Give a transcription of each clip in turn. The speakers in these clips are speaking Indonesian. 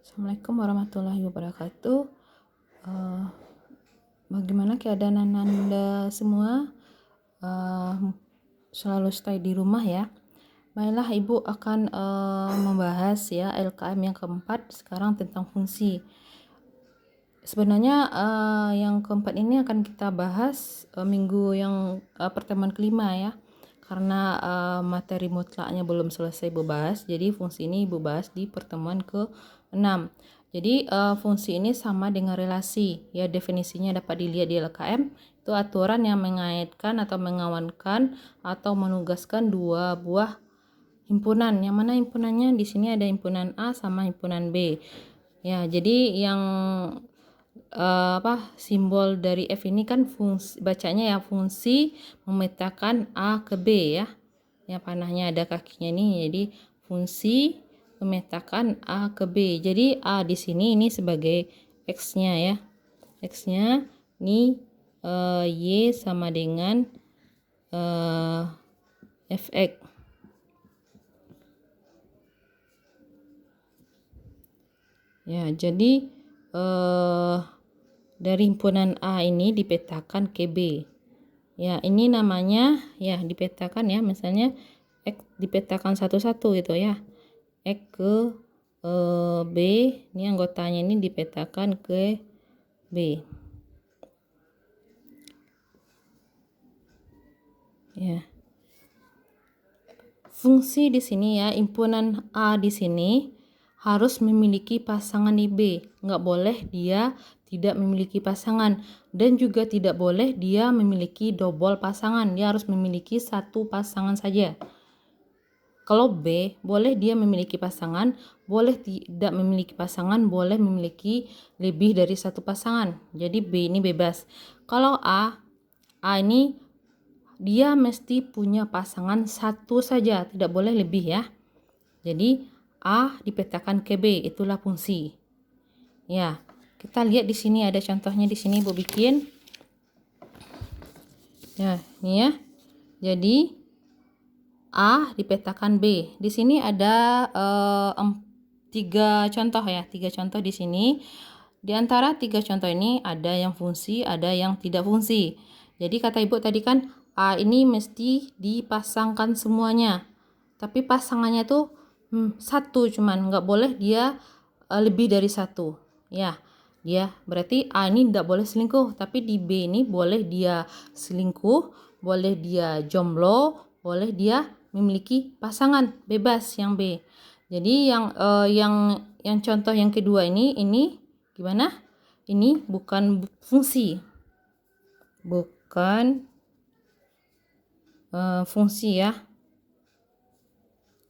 Assalamualaikum warahmatullahi wabarakatuh. Eh, Bagaimana keadaan Anda semua? Eh, Selalu stay di rumah ya. Baiklah, Ibu akan membahas ya LKM yang keempat sekarang tentang fungsi. Sebenarnya yang keempat ini akan kita bahas minggu yang pertemuan kelima ya. Karena materi mutlaknya belum selesai Ibu bahas, jadi fungsi ini Ibu bahas di pertemuan ke-6. Jadi fungsi ini sama dengan relasi ya, definisinya dapat dilihat di LKM. Itu aturan yang mengaitkan atau mengawankan atau menugaskan dua buah himpunan. Yang mana himpunannya di sini ada himpunan A sama himpunan B. Ya, jadi yang simbol dari F ini kan fungsi, bacanya ya fungsi memetakan A ke B ya. Ya, panahnya ada kakinya nih, jadi fungsi memetakan A ke B. Jadi A di sini ini sebagai X-nya ya. X-nya ini Y sama dengan Fx. Ya, jadi dari himpunan A ini dipetakan ke B. Ya, ini namanya ya dipetakan ya, misalnya X dipetakan satu-satu gitu ya. X ke B, ini anggotanya ini dipetakan ke B. Ya. Fungsi di sini ya, himpunan A di sini harus memiliki pasangan di B. Nggak boleh dia tidak memiliki pasangan, dan juga tidak boleh dia memiliki double pasangan. Dia harus memiliki satu pasangan saja. Kalau B, boleh dia memiliki pasangan, boleh tidak memiliki pasangan, boleh memiliki lebih dari satu pasangan. Jadi B ini bebas. Kalau A ini dia mesti punya pasangan satu saja, tidak boleh lebih ya. Jadi A dipetakan ke B, itulah fungsi. Ya, kita lihat di sini ada contohnya, di sini Ibu bikin. Ya, ini ya. Jadi A dipetakan B. Di sini ada 3 contoh ya, 3 contoh di sini. Di antara 3 contoh ini ada yang fungsi, ada yang tidak fungsi. Jadi kata Ibu tadi kan A ini mesti dipasangkan semuanya. Tapi pasangannya tuh satu cuman, nggak boleh dia lebih dari satu. Ya, dia berarti A ini tidak boleh selingkuh, tapi di B ini boleh dia selingkuh, boleh dia jomblo, boleh dia memiliki pasangan, bebas yang B. Jadi yang contoh yang kedua ini gimana? Ini bukan fungsi. Bukan fungsi ya.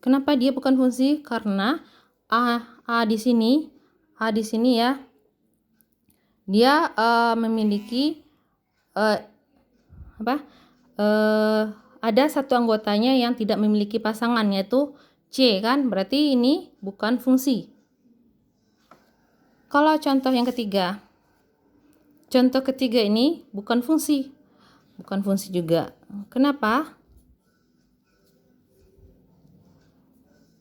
Kenapa dia bukan fungsi? Karena A di sini ya, dia memiliki ada satu anggotanya yang tidak memiliki pasangan, yaitu C kan, berarti ini bukan fungsi. Kalau contoh yang ketiga, contoh ketiga ini bukan fungsi juga. Kenapa?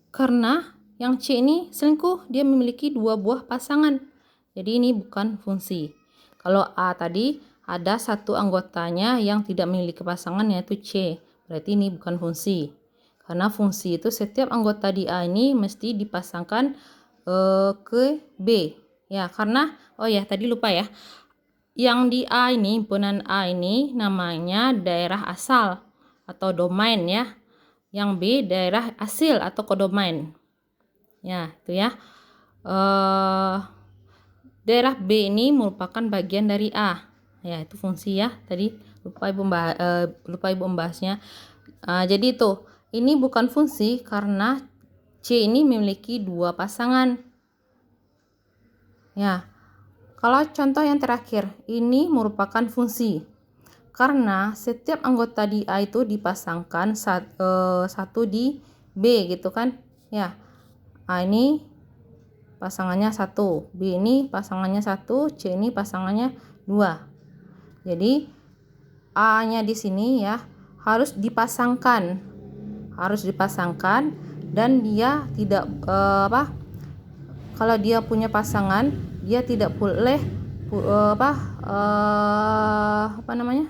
Karena yang C ini selingkuh, dia memiliki 2 buah pasangan. Jadi ini bukan fungsi. Kalau A tadi ada satu anggotanya yang tidak memiliki pasangan, yaitu C. Berarti ini bukan fungsi. Karena fungsi itu setiap anggota di A ini mesti dipasangkan ke B. Ya, karena tadi lupa ya. Yang di A ini, himpunan A ini namanya daerah asal atau domain ya. Yang B daerah asil atau kodomain. Ya, itu ya. Daerah B ini merupakan bagian dari A. Ya, itu fungsi ya. Tadi lupa Ibu membahasnya. Jadi itu, ini bukan fungsi karena C ini memiliki 2 pasangan. Ya. Kalau contoh yang terakhir, ini merupakan fungsi. Karena setiap anggota di A itu dipasangkan satu di B gitu kan ya. A ini pasangannya 1, B ini pasangannya 1, C ini pasangannya 2. Jadi A nya di sini ya harus dipasangkan dan dia tidak kalau dia punya pasangan, dia tidak boleh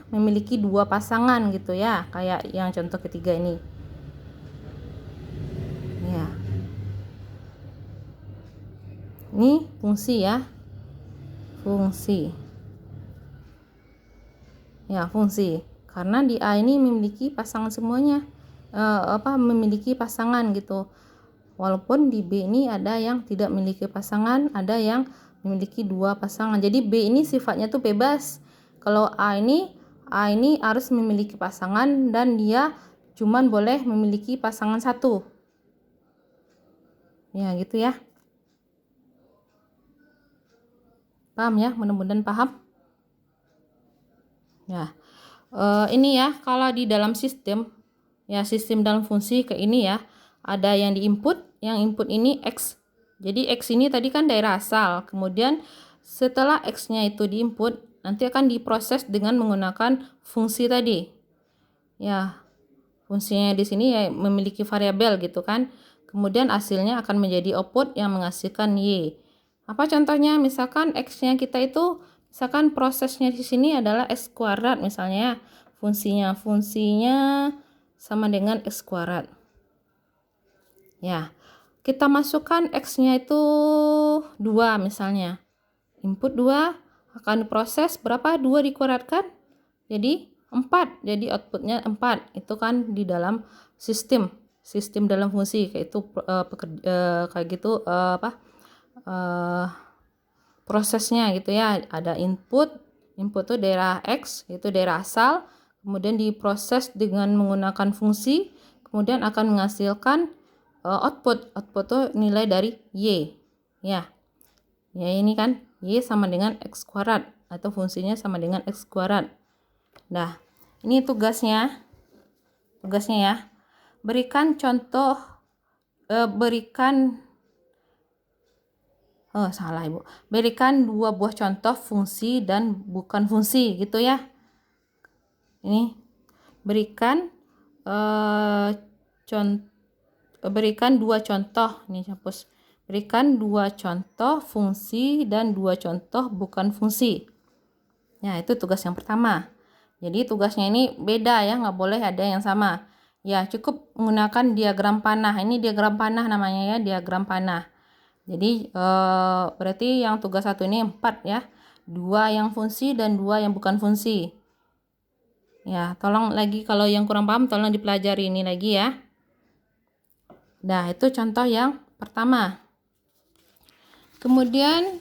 memiliki dua pasangan gitu ya, kayak yang contoh ketiga ini ya. Ini fungsi ya, fungsi ya, fungsi karena di A ini memiliki pasangan semuanya, memiliki pasangan gitu. Walaupun di B ini ada yang tidak memiliki pasangan, ada yang memiliki dua pasangan. Jadi B ini sifatnya tuh bebas. Kalau A ini harus memiliki pasangan dan dia cuman boleh memiliki pasangan satu. Ya, gitu ya. Paham ya? Mudah-mudahan paham. Ya. Ini ya, kalau di dalam sistem ya, sistem dalam fungsi ke ini ya, ada yang diinput, yang input ini X. Jadi X ini tadi kan daerah asal, kemudian setelah X-nya itu diinput, nanti akan diproses dengan menggunakan fungsi tadi. Ya, fungsinya di sini ya memiliki variabel gitu kan. Kemudian hasilnya akan menjadi output yang menghasilkan Y. Apa contohnya? Misalkan X-nya kita itu, misalkan prosesnya di sini adalah X kuadrat misalnya, fungsinya sama dengan X kuadrat. Ya, kita masukkan X-nya itu 2 misalnya. Input 2 akan diproses berapa? 2 dikuadratkan jadi 4. Jadi outputnya 4. Itu kan di dalam sistem dalam fungsi kayak itu kayak gitu prosesnya gitu ya. Ada input itu daerah X, itu daerah asal, kemudian diproses dengan menggunakan fungsi, kemudian akan menghasilkan output itu nilai dari Y ya. Ya, ini kan Y sama dengan X kuadrat atau fungsinya sama dengan X kuadrat. Nah, ini tugasnya ya, berikan contoh, berikan dua buah contoh fungsi dan bukan fungsi gitu ya. Ini berikan dua contoh, ini hapus. Berikan 2 contoh fungsi dan 2 contoh bukan fungsi. Ya, itu tugas yang pertama. Jadi tugasnya ini beda ya, nggak boleh ada yang sama. Ya, cukup menggunakan diagram panah. Ini diagram panah namanya ya, diagram panah. Jadi berarti yang tugas 1 ini 4 ya. 2 yang fungsi dan 2 yang bukan fungsi. Ya, tolong lagi kalau yang kurang paham tolong dipelajari ini lagi ya. Nah, itu contoh yang pertama. Kemudian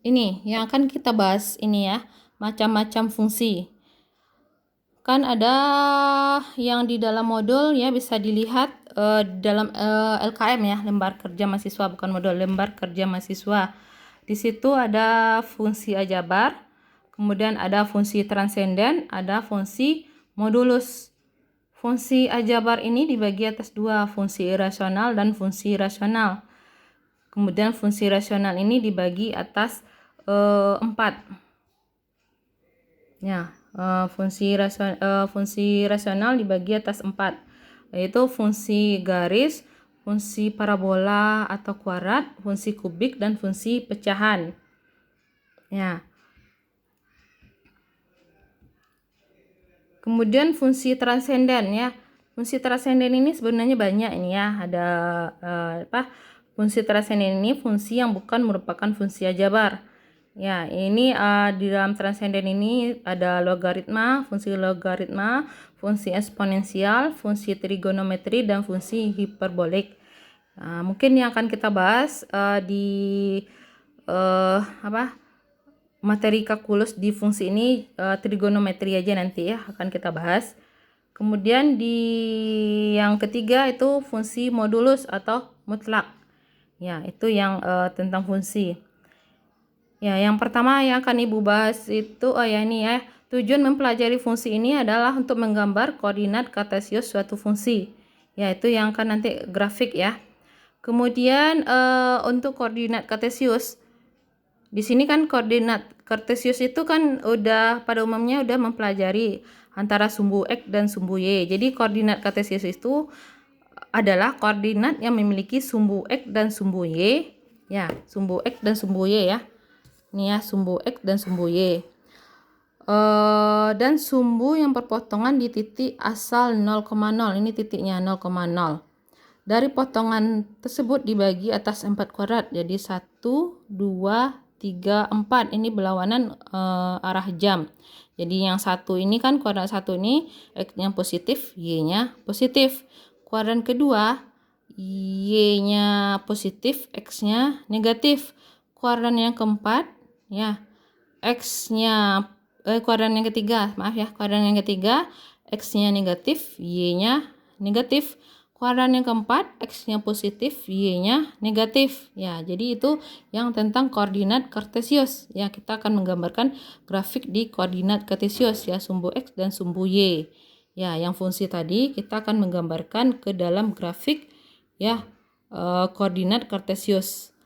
ini yang akan kita bahas ini ya, macam-macam fungsi. Kan ada yang di dalam modul ya, bisa dilihat dalam LKM ya, lembar kerja mahasiswa, bukan modul, lembar kerja mahasiswa. Di situ ada fungsi aljabar, kemudian ada fungsi transenden, ada fungsi modulus. Fungsi aljabar ini dibagi atas 2, fungsi irasional dan fungsi rasional. Kemudian fungsi rasional ini dibagi atas 4. Ya, fungsi rasional dibagi atas 4, yaitu fungsi garis, fungsi parabola atau kuadrat, fungsi kubik, dan fungsi pecahan. Ya. Kemudian fungsi transenden ya. Fungsi transenden ini sebenarnya banyak ini ya. Ada fungsi transenden ini fungsi yang bukan merupakan fungsi aljabar. Ya, ini di dalam transenden ini ada logaritma, fungsi eksponensial, fungsi trigonometri, dan fungsi hiperbolik. Nah, mungkin yang akan kita bahas di materi kalkulus di fungsi ini trigonometri aja nanti ya akan kita bahas. Kemudian di yang ketiga itu fungsi modulus atau mutlak. Ya, itu yang tentang fungsi. Ya, yang pertama yang akan Ibu bahas itu ini ya. Tujuan mempelajari fungsi ini adalah untuk menggambar koordinat kartesius suatu fungsi. Ya, itu yang akan nanti grafik ya. Kemudian untuk koordinat kartesius, di sini kan koordinat kartesius itu kan udah pada umumnya udah mempelajari antara sumbu X dan sumbu Y. Jadi koordinat kartesius itu adalah koordinat yang memiliki sumbu X dan sumbu Y Ya, sumbu X dan sumbu Y ya. Ini ya, sumbu X dan sumbu Y. Dan sumbu yang perpotongan di titik asal 0,0. Ini titiknya 0,0. Dari potongan tersebut dibagi atas 4 kuadrat. Jadi 1, 2, 3, 4. Ini berlawanan arah jam. Jadi yang satu ini kan kuadrat satu ini X-nya positif, Y-nya positif. Kuadrat kedua Y-nya positif, X-nya negatif. Kuadrat yang keempat ya X-nya kuadrat yang ketiga, maaf ya, kuadrat yang ketiga X-nya negatif, Y-nya negatif. Kuadrat yang keempat X-nya positif, Y-nya negatif. Ya, jadi itu yang tentang koordinat kartesius. Ya, kita akan menggambarkan grafik di koordinat kartesius ya, sumbu X dan sumbu Y. Ya, yang fungsi tadi kita akan menggambarkan ke dalam grafik ya koordinat kartesius.